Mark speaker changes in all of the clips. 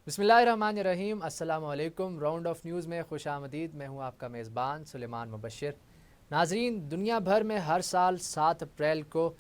Speaker 1: بسم اللہ الرحمن الرحیم، السلام علیکم۔ راؤنڈ آف نیوز میں خوش آمدید۔ میں ہوں آپ کا میزبان سلیمان مبشر۔ ناظرین، دنیا بھر میں ہر سال 7 اپریل کو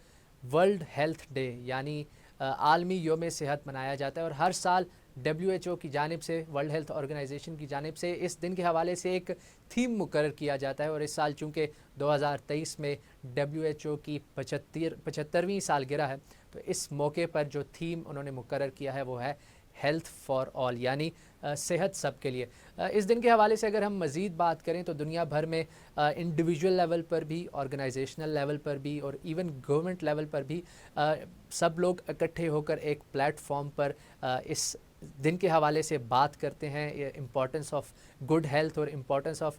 Speaker 1: ورلڈ ہیلتھ ڈے یعنی عالمی یوم صحت منایا جاتا ہے، اور ہر سال WHO کی جانب سے، ورلڈ ہیلتھ آرگنائزیشن کی جانب سے اس دن کے حوالے سے ایک تھیم مقرر کیا جاتا ہے، اور اس سال چونکہ 2023 میں WHO کی 75ویں سالگرہ ہے، تو اس موقع پر جو تھیم انہوں نے مقرر کیا ہے وہ ہے ہیلتھ فار آل، یعنی صحت سب کے لیے۔ اس دن کے حوالے سے اگر ہم مزید بات کریں تو دنیا بھر میں انڈیویجول لیول پر بھی، آرگنائزیشنل لیول پر بھی، اور ایون گورنمنٹ لیول پر بھی سب لوگ اکٹھے ہو کر ایک پلیٹ فارم پر اس دن کے حوالے سے بات کرتے ہیں، امپورٹنس آف گڈ ہیلتھ اور امپورٹنس آف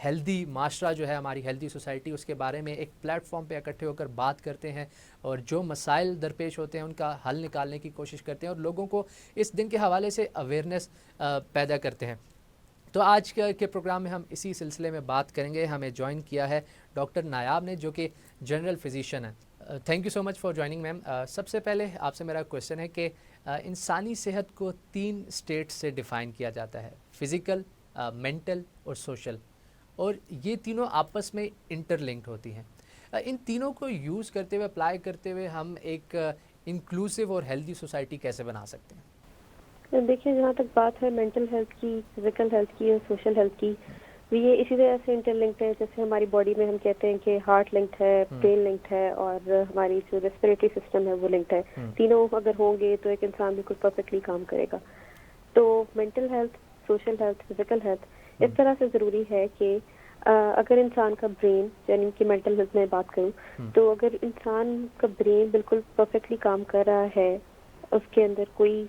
Speaker 1: ہیلدی معاشرہ جو ہے، ہماری ہیلدی سوسائٹی، اس کے بارے میں ایک پلیٹ فارم پہ اکٹھے ہو کر بات کرتے ہیں، اور جو مسائل درپیش ہوتے ہیں ان کا حل نکالنے کی کوشش کرتے ہیں، اور لوگوں کو اس دن کے حوالے سے اویئرنیس پیدا کرتے ہیں۔ تو آج کے پروگرام میں ہم اسی سلسلے میں بات کریں گے۔ ہمیں جوائن کیا ہے ڈاکٹر نایاب نے، جو کہ جنرل فزیشین ہیں۔ Thank you so much for joining ma'am. سب سے پہلے آپ سے میرا کویشچن ہے کہ انسانی صحت کو 3 اسٹیٹ سے ڈیفائن کیا جاتا ہے: فزیکل، مینٹل اور سوشل، اور یہ تینوں آپس میں انٹر لنکڈ ہوتی ہیں۔ ان تینوں کو یوز کرتے ہوئے، اپلائی کرتے ہوئے ہم ایک انکلوسیو اور ہیلدی سوسائٹی کیسے بنا سکتے ہیں؟
Speaker 2: دیکھیے، جہاں تک بات ہے مینٹل ہیلتھ کی، فزیکل ہیلتھ کی اور سوشل ہیلتھ کی، یہ اسی طرح سے انٹر لنکڈ ہے جیسے ہماری باڈی میں ہم کہتے ہیں کہ ہارٹ لنکڈ ہے، برین لنکڈ ہے، اور ہماری جو ریسپریٹری سسٹم ہے وہ لنکڈ ہے۔ تینوں اگر ہوں گے تو ایک انسان بالکل پرفیکٹلی کام کرے گا۔ تو mental health, social health, physical health اس طرح سے ضروری ہے کہ اگر انسان کا برین، یعنی کہ مینٹل ہیلتھ میں بات کروں تو اگر انسان کا برین بالکل پرفیکٹلی کام کر رہا ہے، اس کے اندر کوئی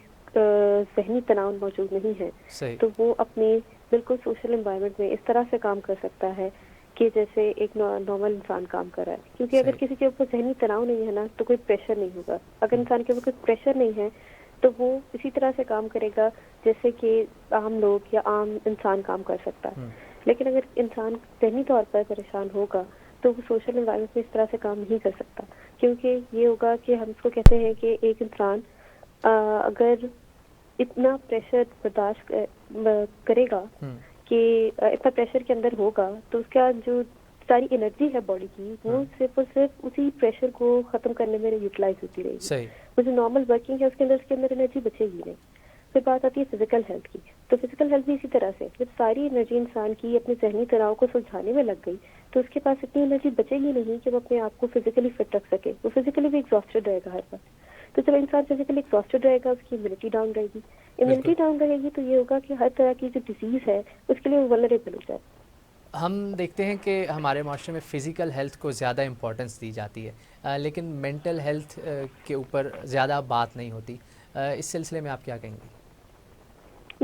Speaker 2: ذہنی تناؤ موجود نہیں ہے،
Speaker 1: صحیح۔
Speaker 2: تو وہ اپنے بالکل سوشل انوائرمنٹ میں اس طرح سے کام کر سکتا ہے کہ جیسے ایک نارمل انسان کام کر رہا ہے۔ کیونکہ اگر
Speaker 1: صحیح۔
Speaker 2: کسی کے اوپر ذہنی تناؤ نہیں ہے نا تو کوئی پریشر نہیں ہوگا۔ اگر انسان کے اوپر کوئی پریشر نہیں ہے تو وہ اسی طرح سے کام کرے گا جیسے کہ عام لوگ یا عام انسان کام کر سکتا ہے۔ لیکن اگر انسان ذہنی طور پر پریشان ہوگا تو وہ سوشل انوائرمنٹ میں اس طرح سے کام نہیں کر سکتا، کیونکہ یہ ہوگا کہ ہم اس کو کہتے ہیں کہ ایک انسان اگر اتنا پریشر برداشت کرے گا کہ اتنا پریشر کے اندر ہوگا تو اس کا جو ساری انرجی ہے باڈی کی وہ صرف اور صرف اسی پریشر کو ختم کرنے میں یوٹیلائز ہوتی رہے گی۔
Speaker 1: صحیح۔
Speaker 2: وہ جو نارمل ورکنگ ہے اس کے اندر انرجی بچے گی نہیں۔ پھر بات آتی ہے فزیکل ہیلتھ کی، تو فزیکل ہیلتھ بھی اسی طرح سے جب ساری انرجی انسان کی اپنے ذہنی تناؤ کو سلجھانے میں لگ گئی تو اس کے پاس اتنی انرجی بچے گی نہیں کہ وہ اپنے آپ کو فزیکلی فٹ رکھ سکے۔ وہ فزیکلی بھی ایگزاسٹڈ رہے گا ہر وقت۔ تو جب انسان فزیکلی ایگزاسٹڈ رہے گا، اس کی امیونٹی ڈاؤن رہے گی۔
Speaker 1: بالکل۔
Speaker 2: امیونٹی ڈاؤن رہے گی تو یہ ہوگا کہ ہر طرح کی جو ڈیزیز ہے اس کے لیے وہ ولنریبل ہو جائے۔
Speaker 1: ہم دیکھتے ہیں کہ ہمارے معاشرے میں فزیکل ہیلتھ کو زیادہ امپورٹنس دی جاتی ہے، لیکن مینٹل ہیلتھ کے اوپر زیادہ بات نہیں ہوتی۔ اس سلسلے میں آپ کیا کہیں گے؟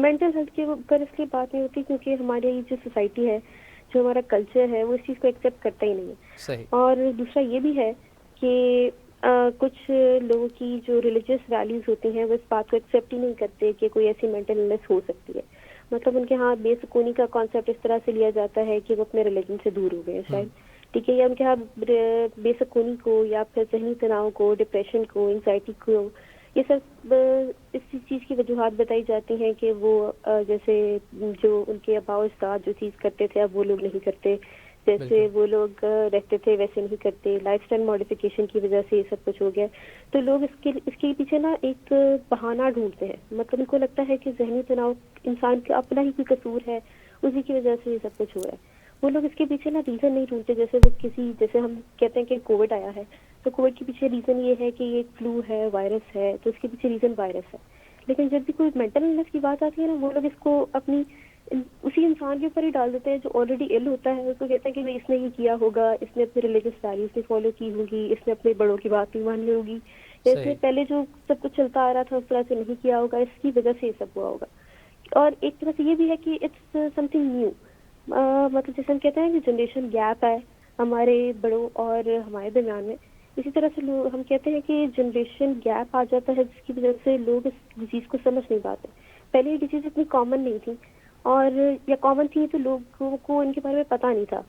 Speaker 2: مینٹل ہیلتھ کے اوپر اس لیے بات نہیں ہوتی کیونکہ ہماری جو سوسائٹی ہے، جو ہمارا کلچر ہے، وہ اس چیز کو ایکسیپٹ کرتا ہی نہیں ہے۔
Speaker 1: صحیح۔
Speaker 2: اور دوسرا یہ بھی ہے کہ کچھ لوگوں کی جو ریلیجیس ویلیوز ہوتی ہیں وہ اس بات کو ایکسیپٹ ہی نہیں کرتے کہ کوئی ایسی مینٹل النس ہو سکتی ہے۔ مطلب ان کے ہاں بے سکونی کا کانسیپٹ اس طرح سے لیا جاتا ہے کہ وہ اپنے ریلیجن سے دور ہو گئے شاید، ٹھیک ہے، یا ان کے ہاں بے سکونی کو یا پھر ذہنی تناؤ کو، ڈپریشن کو، انگزائٹی کو، یہ سب اس چیز کی وجوہات بتائی جاتی ہیں کہ وہ جیسے جو ان کے آباء و اجداد جو چیز کرتے تھے اب وہ لوگ نہیں کرتے، جیسے
Speaker 1: بالکل۔
Speaker 2: وہ لوگ رہتے تھے ویسے نہیں کرتے، لائف اسٹائل ماڈیفیکیشن کی وجہ سے یہ سب کچھ ہو گیا۔ تو لوگ اس کے پیچھے نا ایک بہانہ ڈھونڈتے ہیں، مطلب ان کو لگتا ہے کہ ذہنی تناؤ انسان کا اپنا ہی کوئی قصور ہے، اسی کی وجہ سے یہ سب کچھ ہو رہا ہے۔ وہ لوگ اس کے پیچھے نا ریزن نہیں ڈھونڈتے، جیسے ہم کہتے ہیں کہ کووڈ آیا ہے تو کووڈ کے پیچھے ریزن یہ ہے کہ یہ فلو ہے، وائرس ہے، تو اس کے پیچھے ریزن وائرس ہے۔ لیکن جب بھی کوئی مینٹل النس کی بات آتی ہے نا، وہ لوگ اس کو اپنی اسی انسان کے اوپر ہی ڈال دیتے ہیں جو آلریڈی ill ہوتا ہے۔ اس کو کہتے ہیں کہ اس نے یہ کیا ہوگا، اس نے اپنے ریلیجیس ویلیوز نہیں فالو کی ہوگی، اس نے اپنے بڑوں کی بات نہیں مانی ہوگی، یا اس نے
Speaker 1: صحیح۔
Speaker 2: پہلے جو سب کچھ چلتا آ رہا تھا اس طرح سے نہیں کیا ہوگا، اس کی وجہ سے یہ سب ہوا ہوگا۔ اور ایک طرح سے یہ بھی ہے کہ اٹس سم تھنگ نیو، مطلب جیسے ہم کہتے ہیں کہ جنریشن گیپ ہے ہمارے بڑوں اور ہمارے درمیان میں، اسی طرح سے ہم کہتے ہیں کہ جنریشن گیپ آ جاتا ہے جس کی وجہ سے لوگ اس ڈیزیز کو سمجھ نہیں پاتے۔ پہلے یہ ڈیزیز اتنی کامن نہیں تھی، اور یا کامن تھی تو لوگوں کو ان کے بارے میں پتہ نہیں تھا،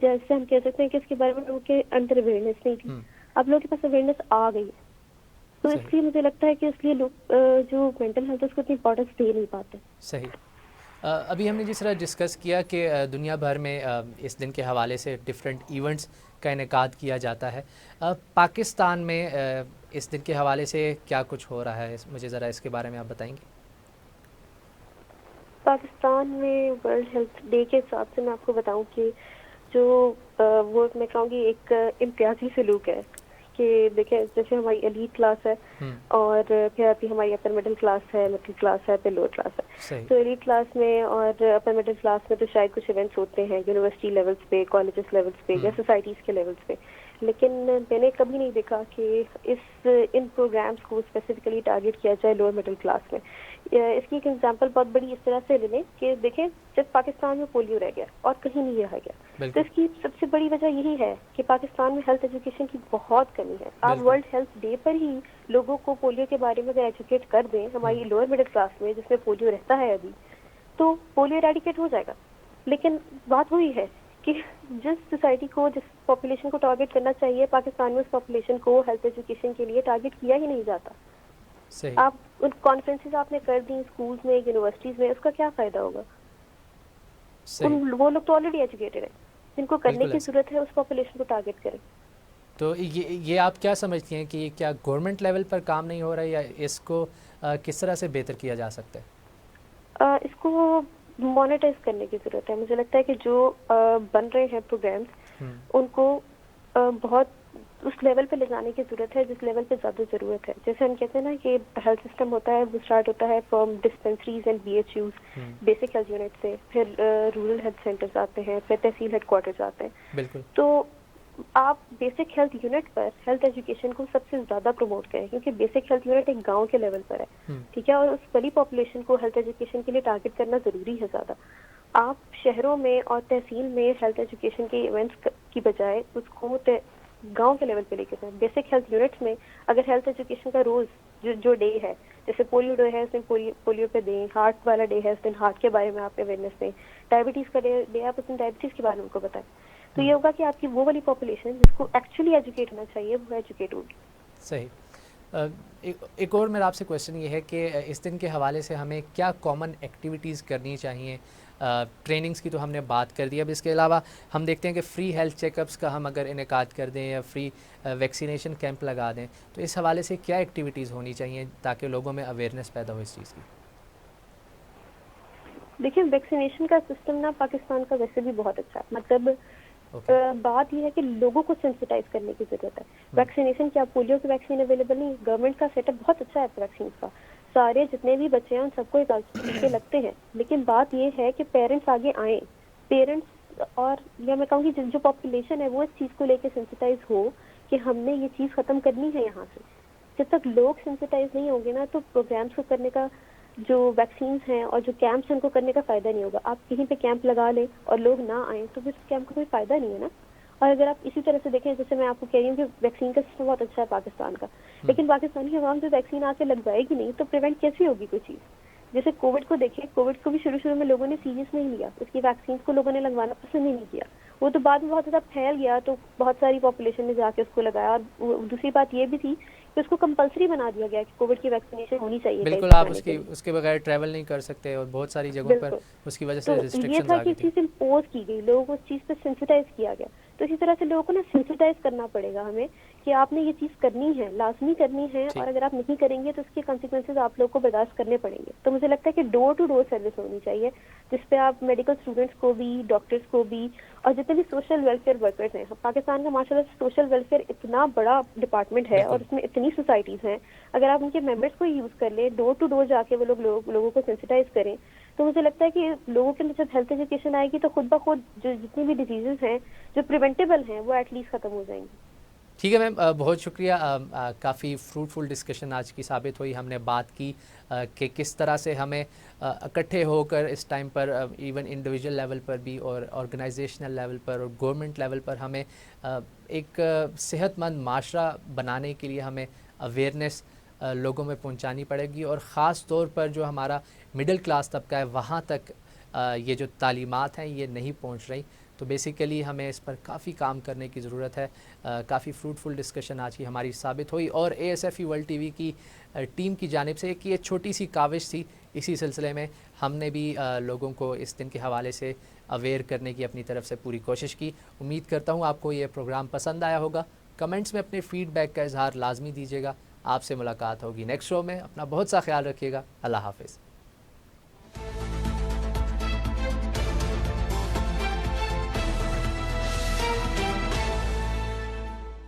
Speaker 2: جیسے ہم کہہ سکتے ہیں کہ اس کے بارے میں لوگوں کے اندر اویئرنیس نہیں تھی۔ اب لوگوں کے پاس اویئرنیس آ گئی ہے، تو اس لیے مجھے لگتا ہے کہ اس لیے لوگ جو مینٹل ہیلتھ ہے اس کو اتنی امپورٹنس دے نہیں پاتے.
Speaker 1: صحیح. ابھی ہم نے جس طرح ڈسکس کیا کہ دنیا بھر میں اس دن کے حوالے سے ڈفرینٹ ایونٹس کا انعقاد کیا جاتا ہے. پاکستان میں اس دن کے حوالے سے کیا کچھ ہو رہا ہے؟ مجھے ذرا اس کے بارے میں آپ بتائیں گے.
Speaker 2: پاکستان میں ورلڈ ہیلتھ ڈے کے حساب سے میں آپ کو بتاؤں کہ جو وہ میں کہوں گی ایک امتیازی سلوک ہے کہ دیکھیں جیسے ہماری ایلیٹ کلاس ہے اور پھر آتی ہماری اپر مڈل کلاس ہے, مڈل کلاس ہے, پھر لوور کلاس ہے.
Speaker 1: صحیح.
Speaker 2: تو ایلیٹ کلاس میں اور اپر مڈل کلاس میں تو شاید کچھ ایونٹس ہوتے ہیں یونیورسٹی لیولس پہ, کالجز لیولس پہ یا سوسائٹیز کے لیولس پہ, لیکن میں نے کبھی نہیں دیکھا کہ ان پروگرامس کو اسپیسیفکلی ٹارگیٹ کیا جائے لوور مڈل کلاس میں. اس کی ایک ایگزامپل بہت بڑی اس طرح سے لے لیں کہ دیکھیں جب پاکستان میں پولیو رہ گیا اور کہیں نہیں رہ گیا تو اس کی سب سے بڑی وجہ یہی ہے کہ پاکستان میں ہیلتھ ایجوکیشن کی بہت کمی ہے. آپ ورلڈ ہیلتھ ڈے پر ہی لوگوں کو پولیو کے بارے میں اگر ایجوکیٹ کر دیں ہماری لوور مڈل کلاس میں جس میں پولیو رہتا ہے ابھی, تو پولیو ایریڈیکیٹ ہو جائے گا. لیکن بات وہی ہے کہ جس سوسائٹی کو, جس پاپولیشن کو ٹارگیٹ کرنا چاہیے پاکستان میں اس پاپولیشن کو ہیلتھ ایجوکیشن کے لیے ٹارگیٹ کیا ہی نہیں جاتا. آپ ان کانفرنسز آپ نے کر دی اسکولز میں, یونیورسٹیز میں, اس کا کیا فائدہ ہوگا؟ وہ لوگ تو آلریڈی ایجوکیٹڈ ہیں, جن کو کرنے کی ضرورت ہے اس پاپولیشن کو ٹارگیٹ کریں.
Speaker 1: تو یہ آپ کیا سمجھتی ہیں کہ کیا گورنمنٹ لیول پر کام نہیں ہو رہا ہے یا اس کو کس طرح سے بہتر کیا جا سکتا ہے؟
Speaker 2: اس کو مانیٹائز کرنے کی ضرورت ہے. مجھے لگتا ہے کہ جو بن رہے ہیں پروگرامس ان کو بہت اس لیول پہ لے جانے کی ضرورت ہے جس لیول پہ زیادہ ضرورت ہے. جیسے ہم کہتے ہیں نا کہ ہیلتھ سسٹم ہوتا ہے وہ اسٹارٹ ہوتا ہے from dispensaries and BHUs, basic health unit سے, پھر رورل ہیلتھ سینٹرز آتے ہیں, پھر تحصیل ہیڈ کوارٹرز آتے ہیں.
Speaker 1: بالکل.
Speaker 2: تو آپ بیسک ہیلتھ یونٹ پر ہیلتھ ایجوکیشن کو سب سے زیادہ پروموٹ کریں کیونکہ بیسک ہیلتھ یونٹ ایک گاؤں کے لیول پر ہے, ٹھیک ہے, اور اس بڑی پاپولیشن کو ہیلتھ ایجوکیشن کے لیے ٹارگیٹ کرنا ضروری ہے زیادہ. آپ شہروں میں اور تحصیل میں ہیلتھ ایجوکیشن کے ایونٹس کی بجائے اس کو گاؤں کے لیول پہ لے کے جائیں. بیسک ہیلتھ یونٹس میں اگر ہیلتھ ایجوکیشن کا روز جو ڈے ہے, جیسے پولیو ڈے ہے اس میں پولیو پہ دیں, ہارٹ والا ڈے ہے اس دن ہارٹ کے بارے میں آپ اویئرنیس دیں, ڈائبٹیز کا ڈے آپ اس دن ڈائبٹیز کے بارے میں ان کو بتائیں. تو یہ ہوگا کہ آپ کی وہ والی پاپولیشن جس کو ایکچولی ایجوکیٹ ہونا چاہیے وہ ایجوکیٹ ہوگی.
Speaker 1: صحیح. ایک اور میرا آپ سے کویشچن یہ ہے کہ اس دن کے حوالے سے ہمیں کیا کامن ایکٹیویٹیز کرنی چاہیے؟ ٹریننگز کی تو ہم نے بات کر دی. اب اس کے علاوہ ہم دیکھتے ہیں کہ فری ہیلتھ چیک اپس کا ہم اگر انعقاد کر دیں یا فری ویکسینیشن کیمپ لگا دیں تو اس حوالے سے کیا ایکٹیویٹیز ہونی چاہیے تاکہ لوگوں میں اویئرنیس پیدا ہو اس چیز کی؟
Speaker 2: دیکھیں ویکسینیشن کا سسٹم نا پاکستان کا ویسے بھی بہت اچھا ہے. مطلب بات یہ ہے کہ لوگوں کو سینسٹائز کرنے کی ضرورت ہے. ویکسینیشن کیا پولیو کی ویکسین اویلیبل نہیں, گورنمنٹ کا سیٹ اپ بہت اچھا ہے ویکسینس کا, سارے جتنے بھی بچے ہیں ان سب کو ٹیکے لگتے ہیں. لیکن بات یہ ہے کہ پیرنٹس آگے آئیں, پیرنٹس اور یا میں کہوں گی جو پاپولیشن ہے وہ اس چیز کو لے کے سینسٹائز ہو کہ ہم نے یہ چیز ختم کرنی ہے یہاں سے. جب تک لوگ سینسٹائز نہیں ہوں گے نا تو پروگرامس کو کرنے کا, جو ویکسینس ہیں اور جو کیمپس ہیں ان کو کرنے کا فائدہ نہیں ہوگا. آپ کہیں پہ کیمپ لگا لیں اور لوگ نہ آئیں تو پھر اس کیمپ کا کوئی فائدہ نہیں ہے نا. اور اگر آپ اسی طرح سے دیکھیں, جیسے میں آپ کو کہہ رہی ہوں کہ ویکسین کا سسٹم بہت اچھا ہے پاکستان کا, لیکن پاکستانی عوام جو ویکسین آ کے لگوائے گی نہیں تو پریونٹ کیسے ہوگی کوئی چیز؟ جیسے کووڈ کو دیکھیں, کووڈ کو بھی شروع میں لوگوں نے سیریس نہیں لیا, اس کی ویکسینس کو لوگوں نے لگوانا پسند ہی نہیں کیا. وہ تو بعد میں بہت زیادہ پھیل گیا تو بہت ساری پاپولیشن نے جا کے اس کو لگایا. اور دوسری بات یہ بھی تھی کہ اس کو کمپلسری بنا دیا گیا کہ کووڈ کی ویکسینیشن ہونی چاہیے.
Speaker 1: بالکل, آپ اس کے بغیر ٹریول نہیں کر سکتے اور بہت ساری جگہوں پر اس کی وجہ سے ریسٹرکشنز آ گئی تھی.
Speaker 2: یہ تھا کہ چیز امپوز کی گئی, لوگوں کو اس چیز پہ سینسٹائز کیا گیا. تو اسی طرح سے لوگوں کو نا سینسٹائز کرنا پڑے گا ہمیں کہ آپ نے یہ چیز کرنی ہے, لازمی کرنی ہے, اور اگر آپ نہیں کریں گے تو اس کے کانسیکوینسز آپ لوگوں کو برداشت کرنے پڑیں گے. تو مجھے لگتا ہے کہ ڈور ٹو ڈور سروس ہونی چاہیے جس پہ آپ میڈیکل اسٹوڈنٹس کو بھی, ڈاکٹرس کو بھی, اور جتنے بھی سوشل ویلفیئر ورکرز ہیں. پاکستان کا ماشاء اللہ سوشل ویلفیئر اتنا بڑا ڈپارٹمنٹ ہے اور اس میں اتنی سوسائٹیز ہیں, اگر آپ ان کے ممبرس کو یوز کر لیں, ڈور ٹو ڈور جا کے وہ لوگوں کو سینسٹائز کریں, تو مجھے لگتا ہے کہ لوگوں کے اندر جب ہیلتھ ایجوکیشن آئے گی تو خود بخود جو جتنی بھی ڈیزیزز ہیں جو پریونٹیبل ہیں وہ ایٹ لیسٹ ختم ہو جائیں گی.
Speaker 1: ٹھیک ہے میم, بہت شکریہ. کافی فروٹفل ڈسکشن آج کی ثابت ہوئی. ہم نے بات کی کہ کس طرح سے ہمیں اکٹھے ہو کر اس ٹائم پر ایون انڈیویجول لیول پر بھی اور آرگنائزیشنل لیول پر اور گورنمنٹ لیول پر ہمیں ایک صحت مند معاشرہ بنانے کے لیے ہمیں اویئرنیس لوگوں میں پہنچانی پڑے گی, اور خاص طور پر جو ہمارا مڈل کلاس طبقہ ہے وہاں تک یہ جو تعلیمات ہیں یہ نہیں پہنچ رہی. تو بیسیکلی ہمیں اس پر کافی کام کرنے کی ضرورت ہے. کافی فروٹفل ڈسکشن آج کی ہماری ثابت ہوئی, اور A S F E world TV وی کی ٹیم کی جانب سے ایک یہ چھوٹی سی کاوش تھی. اسی سلسلے میں ہم نے بھی لوگوں کو اس دن کے حوالے سے اویئر کرنے کی اپنی طرف سے پوری کوشش کی. امید کرتا ہوں آپ کو یہ پروگرام پسند آیا ہوگا. کمنٹس میں اپنے فیڈ بیک کا اظہار لازمی دیجیے گا. آپ سے ملاقات ہوگی نیکسٹ شو میں. اپنا بہت سا خیال رکھیے گا. اللہ حافظ.